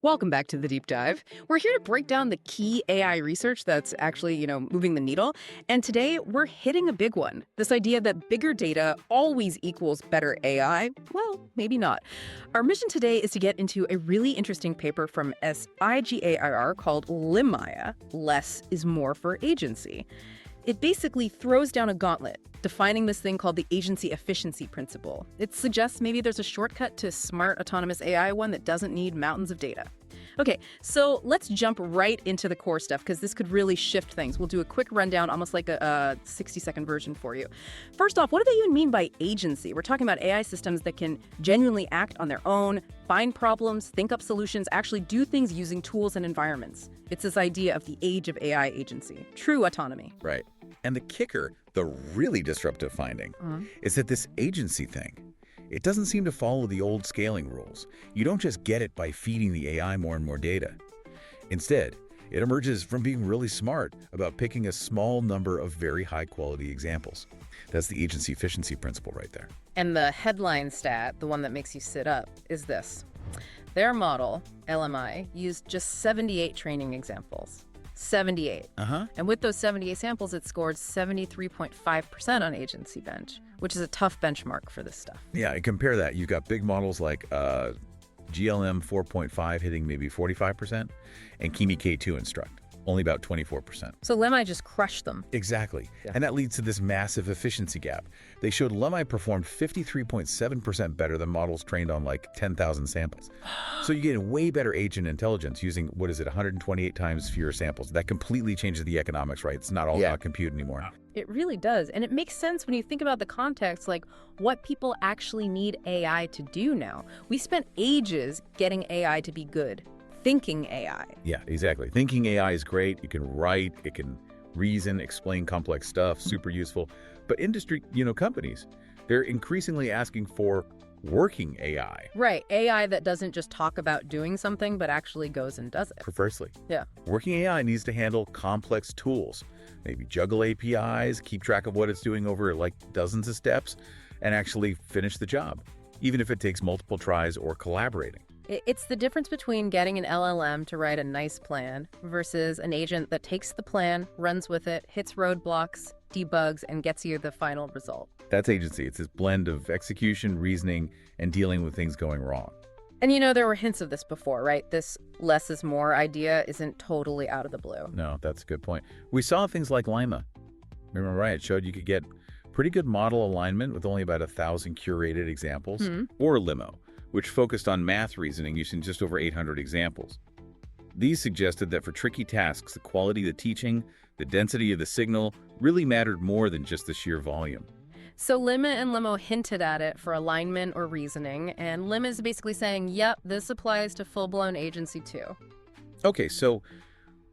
Welcome back to the deep dive. We're here to break down the key AI research that's actually, moving the needle. And today we're hitting a big one. This idea that bigger data always equals better AI. Well, maybe not. Our mission today is to get into a really interesting paper from SIGAIR called LIMI, Less is More for Agency. It basically throws down a gauntlet, defining this thing called the agency efficiency principle. It suggests maybe there's a shortcut to smart autonomous AI, one that doesn't need mountains of data. Okay, so let's jump right into the core stuff, because this could really shift things. We'll do a quick rundown, almost like a 60-second version for you. First off, what do they even mean by agency? We're talking about AI systems that can genuinely act on their own, find problems, think up solutions, actually do things using tools and environments. It's this idea of the age of AI agency, true autonomy. Right. And the kicker, the really disruptive finding, is that this agency thing, it doesn't seem to follow the old scaling rules. You don't just get it by feeding the AI more and more data. Instead, it emerges from being really smart about picking a small number of very high-quality examples. That's the agency efficiency principle right there. And the headline stat, the one that makes you sit up, is this. Their model, LMI, used just 78 training examples. 78. And with those 78 samples, it scored 73.5% on AgencyBench, which is a tough benchmark for this stuff. Yeah, and compare that. You've got big models like GLM 4.5 hitting maybe 45%, and Kimi K2 Instruct, only about 24%. So LIMI just crushed them. Exactly. Yeah. And that leads to this massive efficiency gap. They showed LIMI performed 53.7% better than models trained on like 10,000 samples. So you get way better agent intelligence using, 128 times fewer samples. That completely changes the economics, right? It's not all about compute anymore. It really does. And it makes sense when you think about the context, like what people actually need AI to do now. We spent ages getting AI to be good. Thinking AI. Yeah, exactly. Thinking AI is great. It can write, it can reason, explain complex stuff, super useful. But industry, companies, they're increasingly asking for working AI. Right. AI that doesn't just talk about doing something, but actually goes and does it. Perversely. Yeah. Working AI needs to handle complex tools, maybe juggle APIs, keep track of what it's doing over like dozens of steps, and actually finish the job, even if it takes multiple tries or collaborating. It's the difference between getting an LLM to write a nice plan versus an agent that takes the plan, runs with it, hits roadblocks, debugs, and gets you the final result. That's agency. It's this blend of execution, reasoning, and dealing with things going wrong. And there were hints of this before, right? This less is more idea isn't totally out of the blue. No, that's a good point. We saw things like Lyma. Remember, right? It showed you could get pretty good model alignment with only about 1,000 curated examples, or Limo, which focused on math reasoning using just over 800 examples. These suggested that for tricky tasks, the quality of the teaching, the density of the signal really mattered more than just the sheer volume. So Lyma and Limo hinted at it for alignment or reasoning, and Lyma is basically saying, yep, this applies to full-blown agency too. Okay, so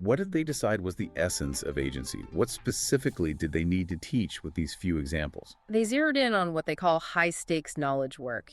what did they decide was the essence of agency? What specifically did they need to teach with these few examples? They zeroed in on what they call high-stakes knowledge work.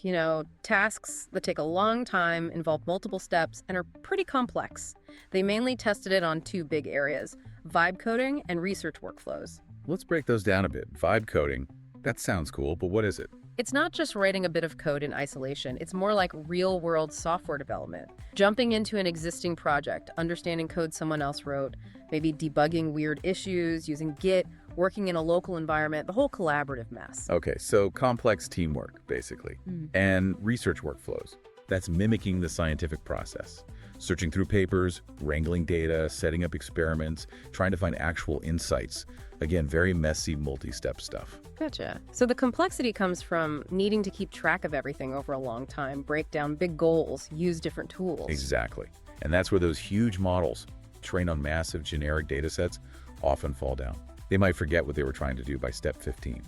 Tasks that take a long time, involve multiple steps, and are pretty complex. They mainly tested it on two big areas, vibe coding and research workflows. Let's break those down a bit. Vibe coding, that sounds cool, but what is it? It's not just writing a bit of code in isolation. It's more like real-world software development. Jumping into an existing project, understanding code someone else wrote, maybe debugging weird issues, using Git, working in a local environment, the whole collaborative mess. Okay, so complex teamwork, basically, and research workflows. That's mimicking the scientific process. Searching through papers, wrangling data, setting up experiments, trying to find actual insights. Again, very messy, multi-step stuff. Gotcha. So the complexity comes from needing to keep track of everything over a long time, break down big goals, use different tools. Exactly. And that's where those huge models, trained on massive generic data sets, often fall down. They might forget what they were trying to do by step 15,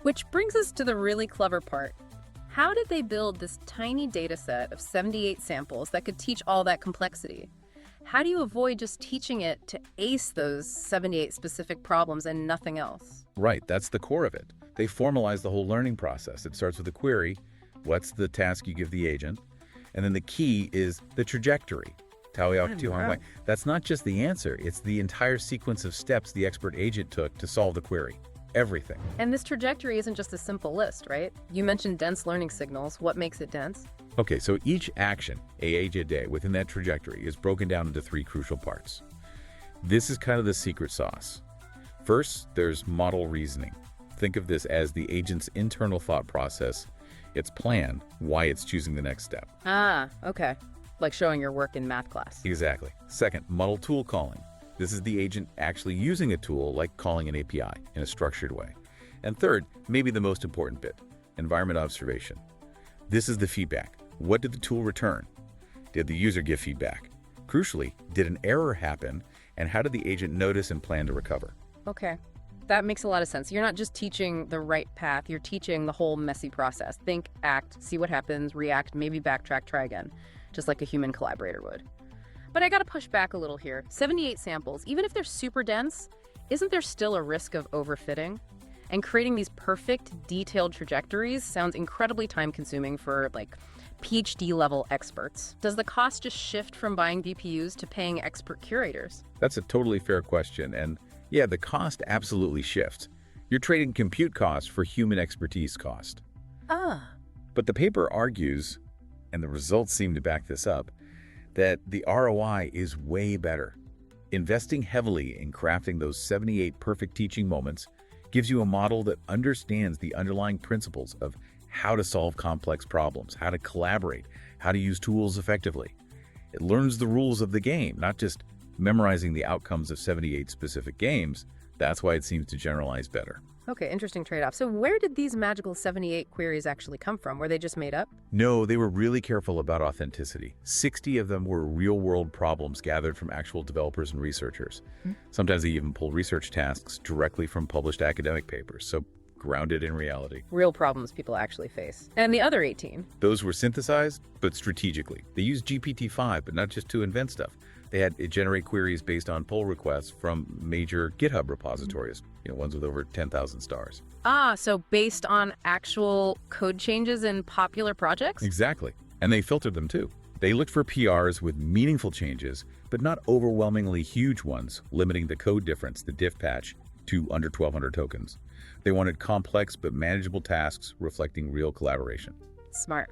Which brings us to the really clever part. How did they build this tiny data set of 78 samples that could teach all that complexity? How do you avoid just teaching it to ace those 78 specific problems and nothing else? Right, that's the core of it. They formalize the whole learning process. It starts with a query. What's the task you give the agent? And then the key is the trajectory. That's not just the answer. It's the entire sequence of steps the expert agent took to solve the query. everything. And this trajectory isn't just a simple list, right? You mentioned dense learning signals. What makes it dense? Okay, so each action, a day, within that trajectory is broken down into 3 crucial parts. This is kind of the secret sauce. First, there's model reasoning. Think of this as the agent's internal thought process, its plan, why it's choosing the next step. Ah, okay. Like showing your work in math class. Exactly. Second, model tool calling. This is the agent actually using a tool like calling an API in a structured way. And third, maybe the most important bit, environment observation. This is the feedback. What did the tool return? Did the user give feedback? Crucially, did an error happen? And how did the agent notice and plan to recover? Okay. That makes a lot of sense. You're not just teaching the right path, you're teaching the whole messy process. Think, act, see what happens, react, maybe backtrack, try again, just like a human collaborator would. But I gotta push back a little here. 78 samples, even if they're super dense, isn't there still a risk of overfitting? And creating these perfect, detailed trajectories sounds incredibly time-consuming for, like, PhD-level experts. Does the cost just shift from buying BPUs to paying expert curators? That's a totally fair question, and yeah, the cost absolutely shifts. You're trading compute cost for human expertise cost. Ah. But the paper argues, and the results seem to back this up, that the ROI is way better. Investing heavily in crafting those 78 perfect teaching moments gives you a model that understands the underlying principles of how to solve complex problems, how to collaborate, how to use tools effectively. It learns the rules of the game, not just memorizing the outcomes of 78 specific games. That's why it seems to generalize better. Okay, interesting trade-off. So where did these magical 78 queries actually come from? Were they just made up? No, they were really careful about authenticity. 60 of them were real-world problems gathered from actual developers and researchers. Sometimes they even pulled research tasks directly from published academic papers, so grounded in reality. Real problems people actually face. And the other 18? Those were synthesized, but strategically. They used GPT-5, but not just to invent stuff. They had it generate queries based on pull requests from major GitHub repositories, ones with over 10,000 stars. Ah, so based on actual code changes in popular projects? Exactly. And they filtered them too. They looked for PRs with meaningful changes, but not overwhelmingly huge ones, limiting the code difference, the diff patch, to under 1,200 tokens. They wanted complex but manageable tasks reflecting real collaboration. Smart.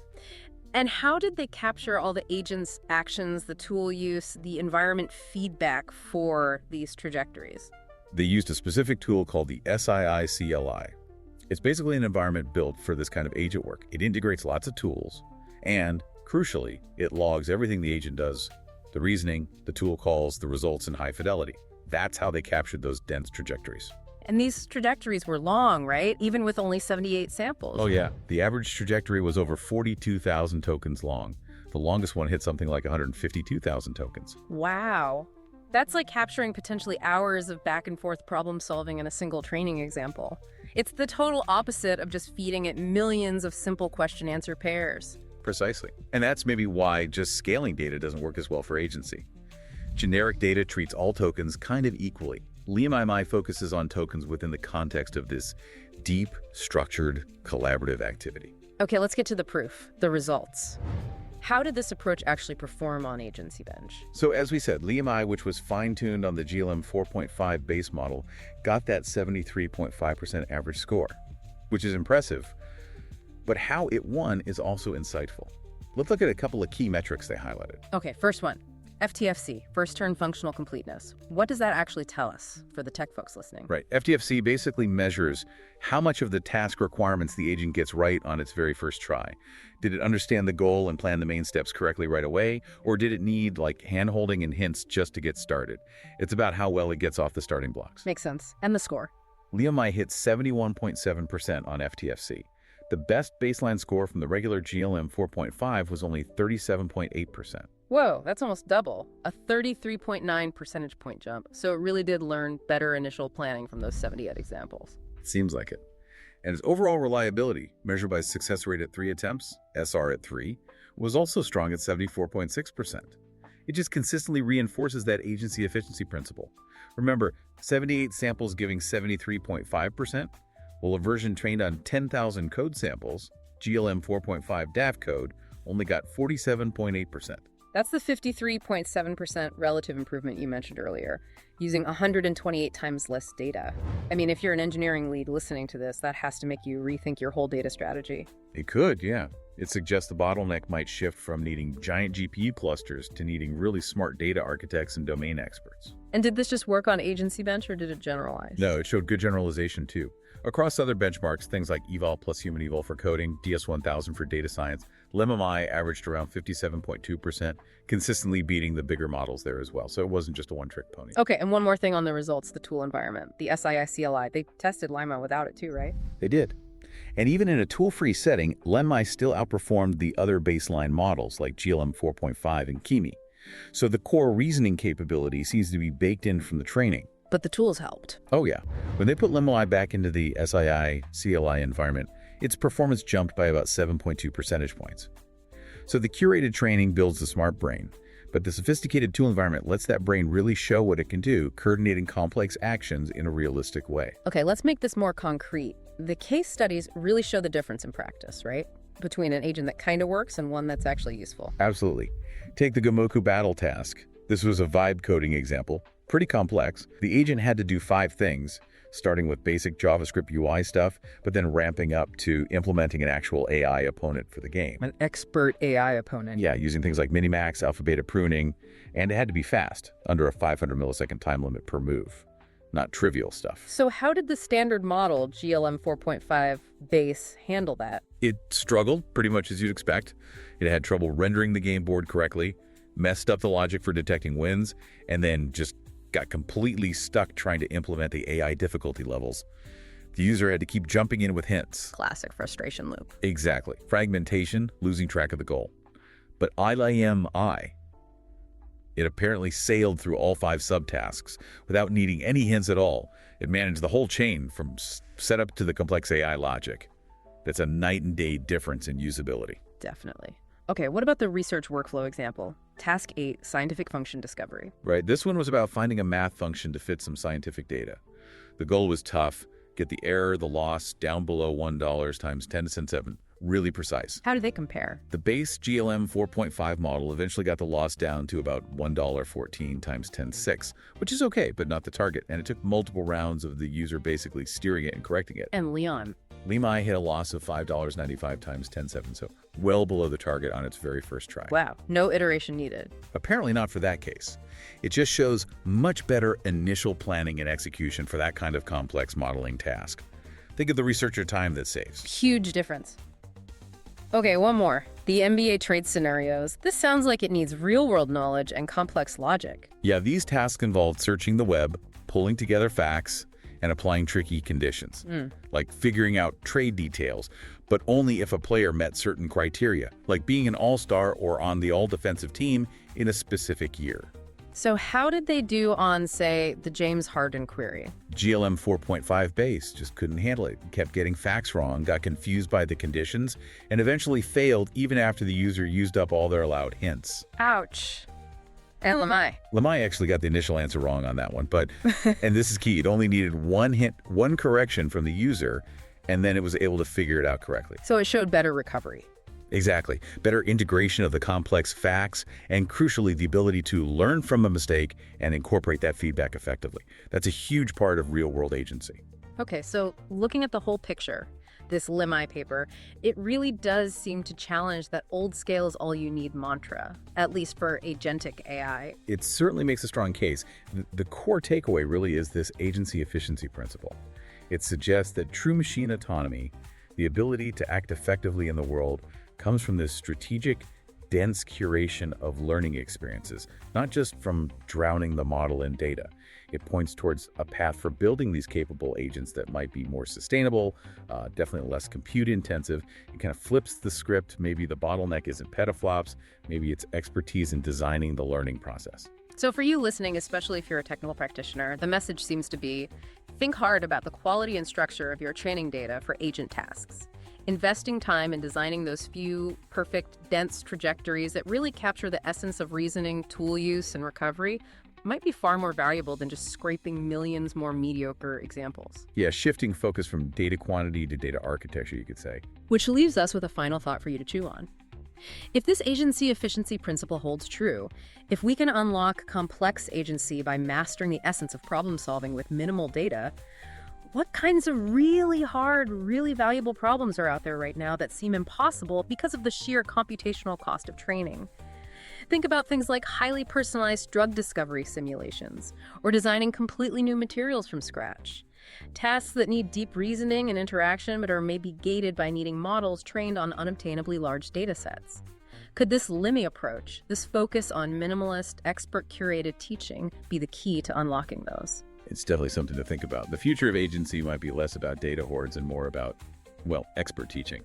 And how did they capture all the agents' actions, the tool use, the environment feedback for these trajectories? They used a specific tool called the SII-CLI. It's basically an environment built for this kind of agent work. It integrates lots of tools, and crucially, it logs everything the agent does, the reasoning, the tool calls, the results in high fidelity. That's how they captured those dense trajectories. And these trajectories were long, right? Even with only 78 samples. Oh yeah, the average trajectory was over 42,000 tokens long. The longest one hit something like 152,000 tokens. Wow. That's like capturing potentially hours of back and forth problem solving in a single training example. It's the total opposite of just feeding it millions of simple question-answer pairs. Precisely. And that's maybe why just scaling data doesn't work as well for agency. Generic data treats all tokens kind of equally. LIMI focuses on tokens within the context of this deep, structured, collaborative activity. Okay, let's get to the proof, the results. How did this approach actually perform on AgencyBench? So as we said, LIMI, which was fine-tuned on the GLM 4.5 base model, got that 73.5% average score, which is impressive. But how it won is also insightful. Let's look at a couple of key metrics they highlighted. Okay, first one. FTFC, first turn functional completeness. What does that actually tell us for the tech folks listening? Right. FTFC basically measures how much of the task requirements the agent gets right on its very first try. Did it understand the goal and plan the main steps correctly right away, or did it need hand-holding and hints just to get started? It's about how well it gets off the starting blocks. Makes sense. And the score? LIMI hit 71.7% on FTFC. The best baseline score from the regular GLM 4.5 was only 37.8%. Whoa, that's almost double. A 33.9 percentage point jump. So it really did learn better initial planning from those 78 examples. It seems like it. And its overall reliability, measured by success rate at 3 attempts, SR at 3, was also strong at 74.6%. It just consistently reinforces that agency efficiency principle. Remember, 78 samples giving 73.5%? Well, a version trained on 10,000 code samples, GLM 4.5 DAF code, only got 47.8%. That's the 53.7% relative improvement you mentioned earlier, using 128 times less data. I mean, if you're an engineering lead listening to this, that has to make you rethink your whole data strategy. It could, yeah. It suggests the bottleneck might shift from needing giant GPU clusters to needing really smart data architects and domain experts. And did this just work on AgencyBench or did it generalize? No, it showed good generalization too. Across other benchmarks, things like eval plus human eval for coding, DS1000 for data science, LIMI averaged around 57.2%, consistently beating the bigger models there as well. So it wasn't just a one-trick pony. Okay, and one more thing on the results, the tool environment, the SII-CLI. They tested Lyma without it too, right? They did. And even in a tool-free setting, LIMI still outperformed the other baseline models like GLM 4.5 and KIMI. So the core reasoning capability seems to be baked in from the training. But the tools helped. Oh yeah. When they put LIMI back into the SII-CLI environment, its performance jumped by about 7.2 percentage points. So the curated training builds the smart brain, but the sophisticated tool environment lets that brain really show what it can do, coordinating complex actions in a realistic way. Okay, let's make this more concrete. The case studies really show the difference in practice, right? Between an agent that kind of works and one that's actually useful. Absolutely. Take the Gamoku battle task. This was a vibe coding example. Pretty complex. The agent had to do 5 things, starting with basic JavaScript UI stuff, but then ramping up to implementing an actual AI opponent for the game. An expert AI opponent. Yeah, using things like minimax, alpha beta pruning, and it had to be fast, under a 500 millisecond time limit per move. Not trivial stuff. So how did the standard model, GLM 4.5 base, handle that? It struggled, pretty much as you'd expect. It had trouble rendering the game board correctly, messed up the logic for detecting wins, and then just got completely stuck trying to implement the AI difficulty levels. The user had to keep jumping in with hints. Classic frustration loop. Exactly. Fragmentation, losing track of the goal. But LIMI, it apparently sailed through all 5 subtasks without needing any hints at all. It managed the whole chain from setup to the complex AI logic. That's a night and day difference in usability. Definitely. Okay, what about the research workflow example? Task 8, scientific function discovery. Right, this one was about finding a math function to fit some scientific data. The goal was tough. Get the error, the loss, down below $1 times 10 to the 7. Really precise. How do they compare? The base GLM 4.5 model eventually got the loss down to about $1.14 times 10.6, which is okay, but not the target. And it took multiple rounds of the user basically steering it and correcting it. And LIMI hit a loss of $5.95 times 10.7, so well below the target on its very first try. Wow, no iteration needed. Apparently not for that case. It just shows much better initial planning and execution for that kind of complex modeling task. Think of the researcher time that saves. Huge difference. Okay, one more. The MBA Trade Scenarios. This sounds like it needs real-world knowledge and complex logic. Yeah, these tasks involved searching the web, pulling together facts, and applying tricky conditions, like figuring out trade details, but only if a player met certain criteria, like being an all-star or on the all-defensive team in a specific year. So how did they do on, say, the James Harden query? GLM 4.5 base just couldn't handle it, kept getting facts wrong, got confused by the conditions, and eventually failed even after the user used up all their allowed hints. Ouch. And LIMI. LIMI actually got the initial answer wrong on that one, but, and this is key, it only needed one hint, one correction from the user, and then it was able to figure it out correctly. So it showed better recovery. Exactly. Better integration of the complex facts, and crucially, the ability to learn from a mistake and incorporate that feedback effectively. That's a huge part of real-world agency. Okay, so looking at the whole picture, this LIMI paper, it really does seem to challenge that old scale is all you need mantra, at least for agentic AI. It certainly makes a strong case. The core takeaway really is this agency efficiency principle. It suggests that true machine autonomy, the ability to act effectively in the world, comes from this strategic, dense curation of learning experiences, not just from drowning the model in data. It points towards a path for building these capable agents that might be more sustainable, definitely less compute intensive. It kind of flips the script. Maybe the bottleneck isn't petaflops, maybe it's expertise in designing the learning process. So for you listening, especially if you're a technical practitioner, the message seems to be, think hard about the quality and structure of your training data for agent tasks. Investing time in designing those few perfect, dense trajectories that really capture the essence of reasoning, tool use, and recovery might be far more valuable than just scraping millions more mediocre examples. Yeah, shifting focus from data quantity to data architecture, you could say. Which leaves us with a final thought for you to chew on. If this agency efficiency principle holds true, if we can unlock complex agency by mastering the essence of problem solving with minimal data, what kinds of really hard, really valuable problems are out there right now that seem impossible because of the sheer computational cost of training? Think about things like highly personalized drug discovery simulations, or designing completely new materials from scratch. Tasks that need deep reasoning and interaction but are maybe gated by needing models trained on unobtainably large data sets. Could this LIMI approach, this focus on minimalist, expert-curated teaching, be the key to unlocking those? It's definitely something to think about. The future of agency might be less about data hoards and more about, well, expert teaching.